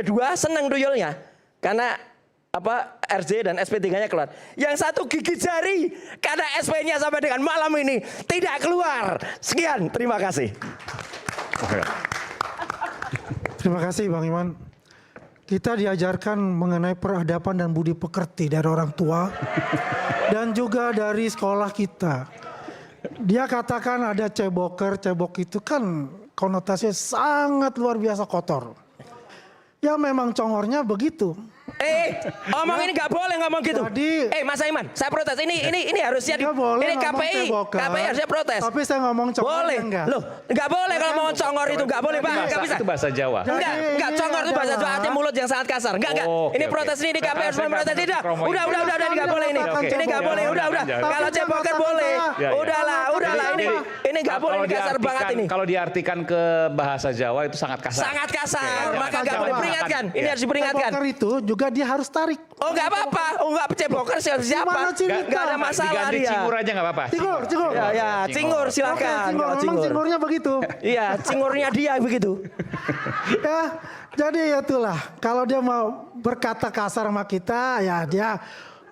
Dua seneng tuyulnya karena apa RJ dan SP3-nya keluar. Yang satu gigit jari karena SP-nya sampai dengan malam ini tidak keluar. Sekian, terima kasih. Terima kasih Bang Iman. Kita diajarkan mengenai peradaban dan budi pekerti dari orang tua dan juga dari sekolah kita. Dia katakan ada ceboker, cebok itu kan konotasinya sangat luar biasa kotor. Ya memang congornya begitu. Omong ini nggak boleh ngomong gitu. Jadi, Mas Aiman, saya protes. Ini harusnya boleh ini KPI harusnya protes. Tapi saya ngomong congor boleh. enggak. Loh, nggak boleh kalau ngomong congor itu nggak boleh, Pak. Nggak bisa. Itu bahasa Jawa. Enggak, congor itu bahasa Jawa, artinya mulut yang sangat kasar. Enggak. Ini protes ini KPI harus memprotes tidak. Udah, nggak boleh ini. Ini nggak boleh. Udah. Kalau ceboker boleh. Udahlah. Ini nggak boleh, ini kasar banget ini. Kalau diartikan ke bahasa Jawa itu sangat kasar. Sangat kasar, maka nggak boleh peringatkan. Ini harus diperingatkan. Ceboker itu juga dia harus tarik. Oh nggak apa-apa, nggak ceboker siapa? Nggak ada masalah diganti dia. cingur aja nggak apa-apa. Cingur. Ya, cingur silakan. Cingur. Memang cingurnya begitu. Iya, cingurnya dia begitu. Ya, jadi itulah. Kalau dia mau berkata kasar sama kita, ya dia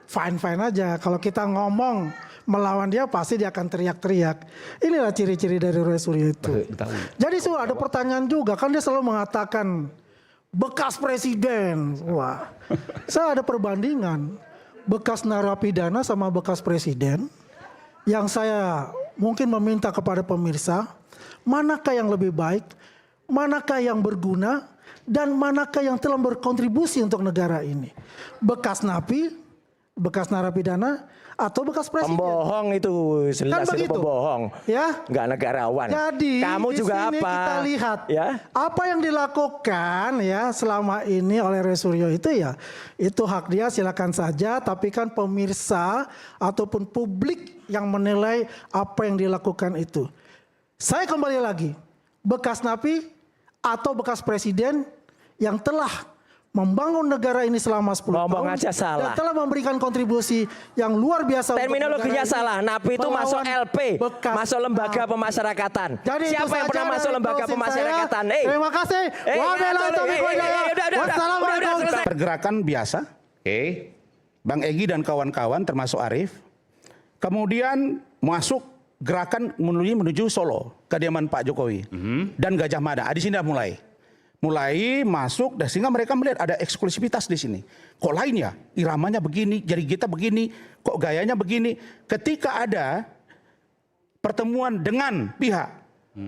fine aja. Kalau kita ngomong melawan dia, pasti dia akan teriak-teriak. Inilah ciri-ciri dari Roy Suryo itu. Jadi ada pertanyaan juga, kan dia selalu mengatakan bekas presiden. Wah, saya ada perbandingan bekas narapidana sama bekas presiden. Yang saya mungkin meminta kepada pemirsa, manakah yang lebih baik, manakah yang berguna, dan manakah yang telah berkontribusi untuk negara ini. Bekas napi, bekas narapidana, atau bekas presiden. Pembohong itu, jelas Kan itu pembohong. Ya. Nggak negarawan. Jadi kamu di juga sini apa? Kita lihat ya? apa yang dilakukan ya selama ini oleh Roy Suryo itu ya itu hak dia, silakan saja. Tapi kan pemirsa ataupun publik yang menilai apa yang dilakukan itu. Saya kembali lagi, bekas napi atau bekas presiden yang telah membangun negara ini selama 10 Ngomong tahun aja salah. dan telah memberikan kontribusi yang luar biasa. Terminologinya salah. Napi itu masuk melawan LP, masuk lembaga pemasyarakatan. Jadi siapa yang pernah masuk lembaga pemasyarakatan? Terima kasih. Wassalamualaikum. Pergerakan biasa. Bang Egy dan kawan-kawan termasuk Arief. Kemudian masuk gerakan menuju Solo, kediaman Pak Jokowi dan Gajah Mada. Di sini mulai masuk, dan sehingga mereka melihat ada eksklusivitas di sini. Kok lain ya, iramanya begini, jari kita begini, kok gayanya begini. Ketika ada pertemuan dengan pihak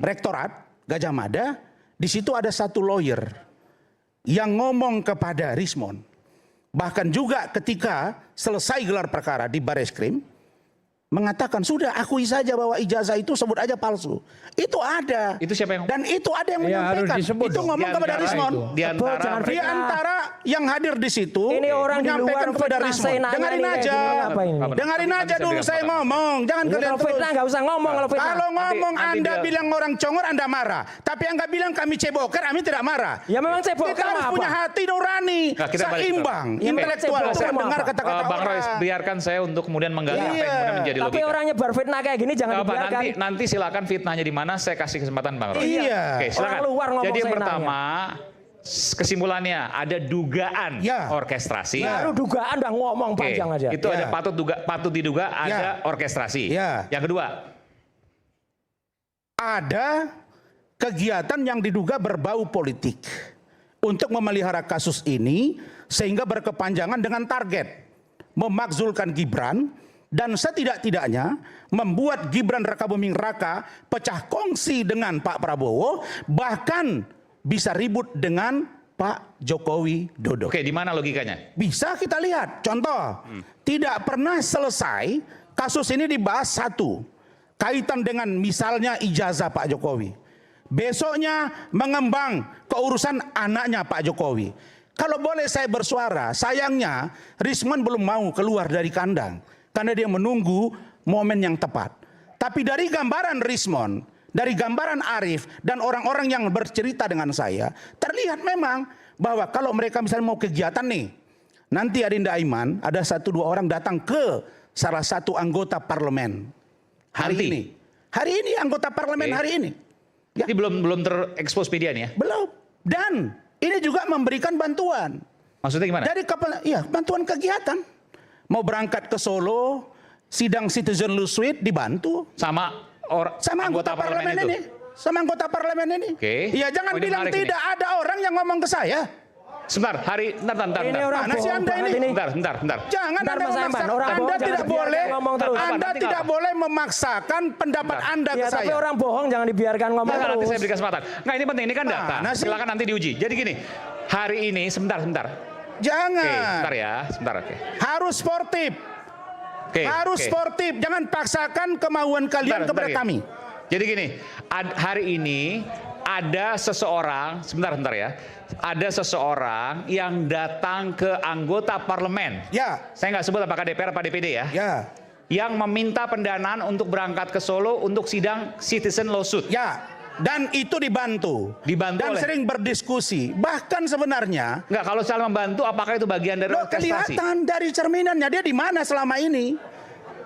Rektorat Gajah Mada, di situ ada satu lawyer yang ngomong kepada Rismond. Bahkan juga ketika selesai gelar perkara di Bareskrim, mengatakan sudah akui saja bahwa ijazah itu sebut aja palsu. Itu ada. Itu siapa yang? Dan itu ada yang menyampaikan. Itu ngomong kepada Rismond. Di antara yang hadir di situ ini orang menyampaikan kepada Rismond. Dengarin aja. Dengarin aja dulu saya ngomong. Jangan kalian terus. Nggak usah ngomong kalau fitnah. Kalau ngomong Anda bilang orang congor Anda marah. Tapi Anda bilang kami ceboker, kami tidak marah. Ya memang ceboker. Kita harus punya hati nurani, seimbang, intelektual. Saya dengar kata-kata Bang Roy, biarkan saya untuk kemudian menggali apa yang kemudian menjadi logika. Tapi orang nyebar fitnah kayak gini jangan dibiarkan. Nanti silakan fitnahnya di mana, saya kasih kesempatan Bang Roy. Iya. Oke, silakan. Jadi yang pertama, kesimpulannya ada dugaan orkestrasi. Baru dugaan udah ngomong panjang aja. Itu ada patut diduga ada orkestrasi. Yang kedua, ada kegiatan yang diduga berbau politik untuk memelihara kasus ini sehingga berkepanjangan dengan target memakzulkan Gibran. Dan setidak-tidaknya membuat Gibran Rakabuming Raka pecah kongsi dengan Pak Prabowo, bahkan bisa ribut dengan Pak Jokowi Dodo. Oke, di mana logikanya? Bisa kita lihat, contoh, tidak pernah selesai kasus ini dibahas satu, kaitan dengan misalnya ijazah Pak Jokowi. Besoknya mengembang ke urusan anaknya Pak Jokowi. Kalau boleh saya bersuara, sayangnya Rismond belum mau keluar dari kandang. Karena dia menunggu momen yang tepat. Tapi dari gambaran Rismond, dari gambaran Arief, dan orang-orang yang bercerita dengan saya, terlihat memang bahwa kalau mereka misalnya mau kegiatan nih, nanti Adinda Aiman, ada 1-2 orang datang ke salah satu anggota parlemen. Hari ini anggota parlemen hari ini. Jadi belum terekspos media nih ya? Belum. Dan ini juga memberikan bantuan. Maksudnya gimana? Jadi ya bantuan kegiatan. Mau berangkat ke Solo, sidang Citizen Law Suite dibantu Sama anggota parlemen ini. Sama anggota parlemen ini. Oke. Ya jangan Oh, ini bilang menarik tidak ada orang yang ngomong ke saya. Sebentar, bentar. Ini orang Mana sih bohong Anda banget ini? Bentar. Jangan Bentar, Anda Mas Aiman, memaksakan. orang bohong Anda jangan tidak dibiarkan boleh. ngomong terus. Anda Nanti tidak apa? boleh memaksakan pendapat Anda ke Ya, tapi saya. orang bohong jangan dibiarkan ngomong Nanti terus. saya beri kesempatan. Nggak, ini penting, ini kan data. Mana sih? Silakan nanti diuji. Jadi gini, hari ini sebentar. Jangan. Oke, sebentar ya, sebentar. Oke. Harus sportif. Harus sportif. Jangan paksakan kemauan kalian kepada ya. kami. Jadi gini, hari ini ada seseorang, sebentar ya. Ada seseorang yang datang ke anggota parlemen. Ya. Saya nggak sebut apakah DPR apa DPD ya. Ya. Yang meminta pendanaan untuk berangkat ke Solo untuk sidang Citizen Law Suit. Ya. Dan itu dibantu. Dibantu dan oleh- sering berdiskusi. Bahkan sebenarnya Nggak, kalau soal membantu, apakah itu bagian dari lo orkestrasi? kelihatan dari cerminannya dia di mana selama ini.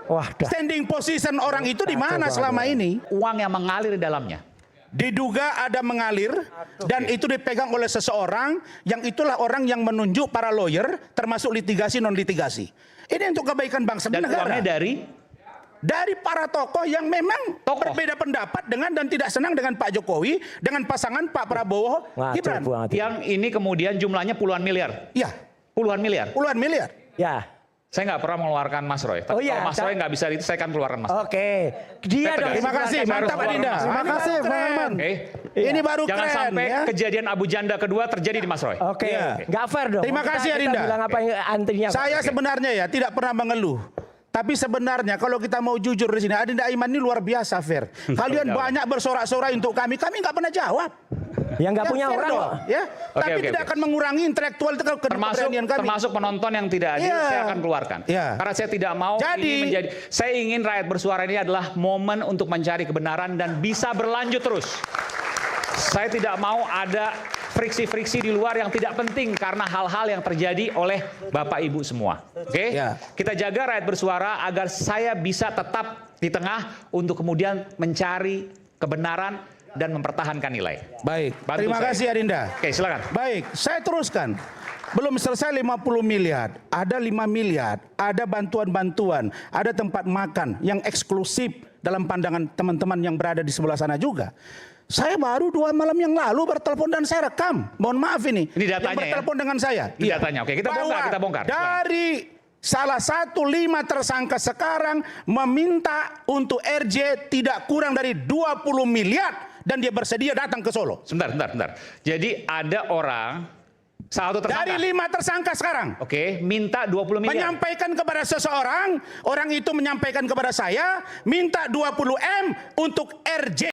Wah, dah. Standing position orang itu di mana selama ini. Uang yang mengalir di dalamnya. Diduga ada mengalir dan itu dipegang oleh seseorang yang itulah orang yang menunjuk para lawyer termasuk litigasi non litigasi. Ini untuk kebaikan bangsa dan Dan negara. uangnya Dari para tokoh yang memang Tokoh. berbeda pendapat dengan dan tidak senang dengan Pak Jokowi dengan pasangan Pak Prabowo Ngaco Gibran. banget. yang ini kemudian jumlahnya puluhan miliar. Iya, Puluhan miliar. puluhan miliar. Ya. Saya nggak pernah mengeluarkan Mas Roy. Tapi Oh iya, kalau Mas Roy nggak bisa itu, saya akan keluarkan Mas. Oke. Dia Saya dong. tegas. Terima kasih, Saya harus mantap keluar Adinda. Mas. Terima Ini kasih, baru Bang keren. Aiman. Oke. Ini baru Jangan keren sampai ya. kejadian Abu Janda kedua terjadi di Mas Roy. Oke. Iya. Nggak fair dong. Terima kasih, Adinda. Kita bilang apa yang antrinya. Saya sebenarnya ya tidak pernah mengeluh. Tapi sebenarnya kalau kita mau jujur di sini, Adinda Aiman ini luar biasa fair. Kalian Jawab. banyak bersorak-sorai untuk kami nggak pernah jawab. Yang nggak punya fair orang dong, kok. ya. Oke, Tapi oke, tidak oke. akan mengurangi intelektual keberanian kami. Termasuk penonton yang tidak adil, Iya. saya akan keluarkan. Iya. Karena saya tidak mau Jadi- ini menjadi. Saya ingin rakyat bersuara ini adalah momen untuk mencari kebenaran dan bisa berlanjut terus. Saya tidak mau ada friksi-friksi di luar yang tidak penting karena hal-hal yang terjadi oleh Bapak Ibu semua. Oke? Ya. Kita jaga rakyat bersuara agar saya bisa tetap di tengah untuk kemudian mencari kebenaran dan mempertahankan nilai. Baik, Bantu terima saya. kasih Adinda. Oke, silakan. Baik, saya teruskan. Belum selesai 50 miliar, ada 5 miliar, ada bantuan-bantuan, ada tempat makan yang eksklusif dalam pandangan teman-teman yang berada di sebelah sana juga. Saya baru 2 malam yang lalu bertelepon dan saya rekam. Mohon maaf ini. Ini datanya yang bertelepon dengan saya. Ini datanya. Oke, kita bongkar, Bahwa kita bongkar. Silakan. Dari salah satu 5 tersangka sekarang meminta untuk RJ tidak kurang dari 20 miliar dan dia bersedia datang ke Solo. Sebentar. Jadi ada orang, satu tersangka. Dari 5 tersangka sekarang. Oke, minta 20 miliar. Menyampaikan kepada seseorang, orang itu menyampaikan kepada saya, minta 20 M untuk RJ.